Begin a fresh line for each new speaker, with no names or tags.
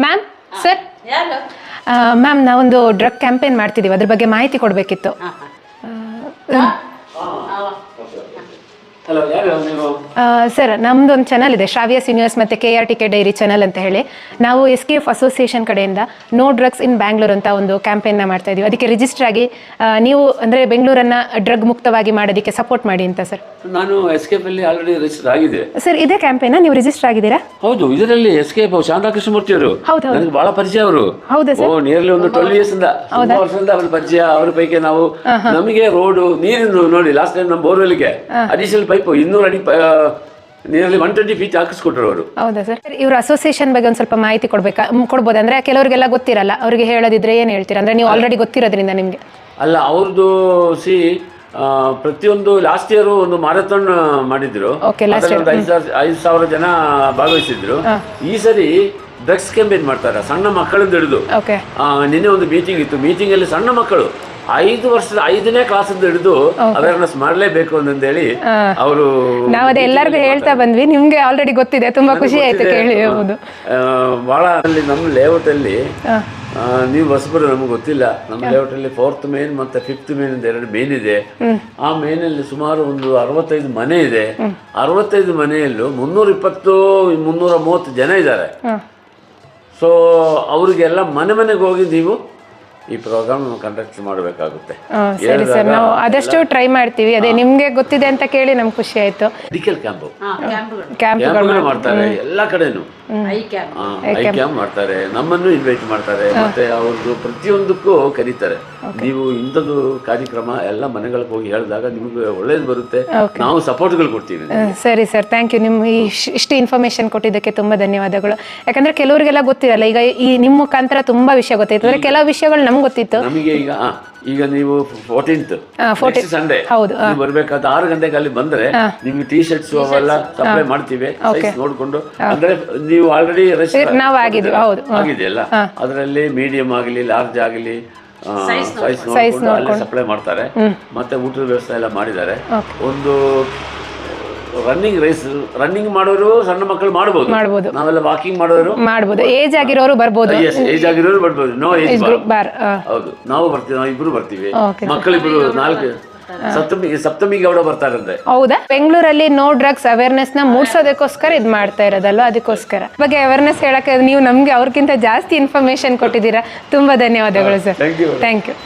Ma'am sir ma'am ನಾವೊಂದು drug campaign ಮಾಡ್ತಿದ್ದೀವಿ, ಅದ್ರ ಬಗ್ಗೆ ಮಾಹಿತಿ ಕೊಡಬೇಕಿತ್ತು. ಸರ್ ನಮ್ದು ಒಂದು ಚಾನಲ್ ಇದೆ, ಶ್ರಾವ್ಯ ಸೀನಿಯರ್ಸ್ ಮತ್ತು KRTK ಡೈರಿ ಚಾನಲ್ ಅಂತ ಹೇಳಿ. ನಾವು SKF ಅಸೋಸಿಯೇಷನ್ ಕಡೆಯಿಂದ ನೋ ಡ್ರಗ್ಸ್ ಇನ್ ಬ್ಯಾಂಗ್ಳೂರ್ ಅಂತ ಒಂದು ಕ್ಯಾಂಪೇನ್ನ ಮಾಡ್ತಾ ಇದೀವಿ. ಅದಕ್ಕೆ ರಿಜಿಸ್ಟರ್ ಆಗಿ ನೀವು ಅಂದರೆ ಬೆಂಗಳೂರನ್ನ ಡ್ರಗ್ ಮುಕ್ತವಾಗಿ ಮಾಡೋದಕ್ಕೆ ಸಪೋರ್ಟ್ ಮಾಡಿ ಅಂತ ಸರ್.
ನಾನು SKF ಅಲ್ಲಿ ಆಲ್ರೆಡಿ ರಿಜಿಸ್ಟರ್ ಆಗಿದೆ
ಸರ್. ಇದೇ ಕ್ಯಾಂಪೇನ್ ನೀವು ರಿಜಿಸ್ಟರ್ ಆಗಿದ್ದೀರಾ?
ಹೌದು, ಇದರಲ್ಲಿ SKF ಶಾಂತಾ ಕೃಷ್ಣಮೂರ್ತಿ ಅವರು ನನಗೆ ಬಹಳ ಪರಿಚಯ. ಅವರು
ಹೌದಾ ಸರ್?
ನಿಯರ್ಲಿ ಒಂದು 12 years ಇಂದ ವರ್ಷದಿಂದ ಅವ್ರ ಪರಿಚಯ. ಅವ್ರ ಪೈಕಿ ನಾವು ನಮಗೆ ರೋಡು ನೀರಿನ ನೋಡಿ ಲಾಸ್ಟ್ ಟೈಮ್ ನಮ್ಮ ಬೋರ್ವೆಲ್ಗೆ ಅಡಿಷನಲ್ ಪೈಪ್ 200 ಅಡಿ ನಿಯರ್ಲಿ 120 feet ಹಾಕಿಸ್ಕೊಟ್ರು ಅವರು.
ಹೌದಾ ಸರ್? ಇವ್ರ ಅಸೋಸಿಯೇಷನ್ ಬಗ್ಗೆ ಒಂದು ಸ್ವಲ್ಪ ಮಾಹಿತಿ ಕೊಡ್ಬೋದು ಅಂದ್ರೆ ಕೆಲವರಿಗೆಲ್ಲ ಗೊತ್ತಿರಲ್ಲ, ಅವ್ರಿಗೆ ಹೇಳೋದಿದ್ರೆ ಏನು ಹೇಳ್ತೀರಾ? ಅಂದ್ರೆ ನೀವು ಆಲ್ರೆಡಿ ಗೊತ್ತಿರೋದ್ರಿಂದ ನಿಮಗೆ.
ಅಲ್ಲ, ಅವ್ರದ್ದು ಪ್ರತಿಯೊಂದು ಲಾಸ್ಟ್ ಇಯರ್ ಒಂದು ಮಾರಥಾನ್ ಮಾಡಿದ್ರು, 5,000 ಜನ ಭಾಗವಹಿಸಿದ್ರು. ಈ ಸರಿ ಡ್ರಗ್ಸ್ ಕ್ಯಾಂಪೇನ್ ಮಾಡ್ತಾರೆ, ಸಣ್ಣ ಮಕ್ಕಳಿಂದ ಹಿಡಿದು. ನಿನ್ನೆ ಒಂದು ಮೀಟಿಂಗ್ ಇತ್ತು, ಮೀಟಿಂಗ್ ಅಲ್ಲಿ ಸಣ್ಣ ಮಕ್ಕಳು 5 ವರ್ಷದ 5ನೇ ಕ್ಲಾಸ್ ಹಿಡಿದು ಅವೇರ್ನೆಸ್ ಮಾಡಲೇಬೇಕು ಅಂತೇಳಿ ಅವರು.
ನಾವು ಅದೇ ಎಲ್ಲರಿಗೂ ಹೇಳ್ತಾ ಬಂದ್ವಿ, ನಿಮ್ಗೆ ಆಲ್ರೆಡಿ ಗೊತ್ತಿದೆ, ತುಂಬಾ ಖುಷಿ ಆಯ್ತು ಕೇಳಿ. ಹೌದು,
ಬಹಳ ಅಲ್ಲಿ ನಮ್ಮ ಲೇಔಟ್ ಅಲ್ಲಿ ನೀವು ಹೊಸಬರು, ನಮ್ಗೆ ಗೊತ್ತಿಲ್ಲ. ನಮ್ಮ ಲೇಔಟ್ ಅಲ್ಲಿ 4th ಮೇನ್ ಮತ್ತೆ 5th ಮೇನ್ ಅಂತ 2 ಮೇನ್ ಇದೆ. ಆ ಮೇನಲ್ಲಿ ಸುಮಾರು ಒಂದು 65 ಮನೆ ಇದೆ. 65 ಮನೆಯಲ್ಲೂ 320-330 ಜನ ಇದ್ದಾರೆ. ಸೊ ಅವ್ರಿಗೆಲ್ಲ ಮನೆಗೆ ಹೋಗಿ ನೀವು ಈ ಪ್ರೋಗ್ರಾಮ್ ಕಂಡಕ್ಟ್ ಮಾಡಬೇಕಾಗುತ್ತೆ.
ಸರಿ ಸರ್, ನಾವು ಆದಷ್ಟು ಟ್ರೈ ಮಾಡ್ತೀವಿ. ಅದೇ ನಿಮ್ಗೆ ಗೊತ್ತಿದೆ ಅಂತ ಕೇಳಿ ನಮ್ಗೆ ಖುಷಿ ಆಯ್ತು.
ಮೆಡಿಕಲ್ ಕ್ಯಾಂಪ್ಗಳು ಮಾಡ್ತಾರೆ ಎಲ್ಲ ಕಡೆನೂ, ಐ ಕ್ಯಾಂಪ್ ಮಾಡ್ತಾರೆ, ನಮ್ಮನ್ನು ಇನ್ವೈಟ್ ಮಾಡ್ತಾರೆ, ಮತ್ತೆ ಅವ್ರದ್ದು ಪ್ರತಿಯೊಂದಕ್ಕೂ ಕರೀತಾರೆ. ನೀವು ಇಂಥದ್ದು ಕಾರ್ಯಕ್ರಮ ಎಲ್ಲ ಮನೆಗಳಿಗೆ ಹೋಗಿ ಹೇಳಿದಾಗ ನಿಮ್ಗೆ ಒಳ್ಳೇದು ಬರುತ್ತೆ, ನಾವು ಸಪೋರ್ಟ್ಗಳು ಕೊಡ್ತೀವಿ.
ಸರಿ ಸರ್, ಥ್ಯಾಂಕ್ ಯು. ನಿಮ್ಗೆ ಇಷ್ಟು ಇನ್ಫಾರ್ಮೇಶನ್ ಕೊಟ್ಟಿದ್ದಕ್ಕೆ ತುಂಬಾ ಧನ್ಯವಾದಗಳು. ಯಾಕಂದ್ರೆ ಕೆಲವರಿಗೆಲ್ಲ ಗೊತ್ತಿರಲ್ಲ, ಈಗ ಈ ನಿಮ್ಮ ಮುಖಾಂತರ ತುಂಬಾ ವಿಷಯ ಗೊತ್ತಾಯ್ತು. ಅಂದ್ರೆ ಕೆಲವು ವಿಷಯಗಳು ನಮ್ಗೆ ಗೊತ್ತಿತ್ತು.
ನಮಗೆ ಈಗ ನೀವು 14th ಸಂಡೇ ಬರ್ಬೇಕಾದ 6 ಗಂಟೆಗೆ ಅಲ್ಲಿ ಬಂದ್ರೆ ನಿಮ್ಗೆ ಟೀ ಶರ್ಟ್ಸ್ ಅವೆಲ್ಲ ಸಪ್ಲೈ ಮಾಡ್ತೀವಿ, ನೋಡ್ಕೊಂಡು. ಅಂದ್ರೆ ನೀವು ಆಲ್ರೆಡಿ ಆಗಿದೆಯಲ್ಲ, ಅದರಲ್ಲಿ ಮೀಡಿಯಂ ಆಗಲಿ ಲಾರ್ಜ್ ಆಗಲಿ ಸೈಜ್ ನೋಡ್ಕೊಂಡು ಸಪ್ಲೈ ಮಾಡ್ತಾರೆ. ಮತ್ತೆ ಊಟದ ವ್ಯವಸ್ಥೆ ಎಲ್ಲ ಮಾಡಿದ್ದಾರೆ. ಒಂದು ರನ್ನಿಂಗ್ ಮಾಡೋರು ಸಣ್ಣ ಮಕ್ಕಳು ಮಾಡಬಹುದು, ನಾವೆಲ್ಲ ವಾಕಿಂಗ್ ಮಾಡೋರು ಮಾಡಬಹುದು, ಏಜ್ ಆಗಿರೋರು ಬರ್ಬೋದು. No age group. ಹೌದು, ನಾವು ಬರ್ತೀವಿ, ನಾವು ಇಬ್ರು ಬರ್ತೀವಿ, ಮಕ್ಕಳಿಬ್ರು 4 ಸಪ್ತಮಿ ಗೌಡ ಬರ್ತಾರಂತೆ. ಹೌದಾ? ಬೆಂಗಳೂರಲ್ಲಿ ನೋ ಡ್ರಗ್ಸ್ ಅವೇರ್ನೆಸ್ ನ ಮೂಡಿಸೋದಕ್ಕೋಸ್ಕರ ಇದು ಮಾಡ್ತಾ ಇರೋದಲ್ವಾ, ಅದಕ್ಕೋಸ್ಕರ ಬಗ್ಗೆ ಅವೇರ್ನೆಸ್ ಹೇಳಕ್ಕೆ ನೀವು ನಮ್ಗೆ ಅವ್ರಿಗಿಂತ ಜಾಸ್ತಿ ಇನ್ಫಾರ್ಮೇಶನ್ ಕೊಟ್ಟಿದ್ದೀರಾ. ತುಂಬಾ ಧನ್ಯವಾದಗಳು ಸರ್. Thank you.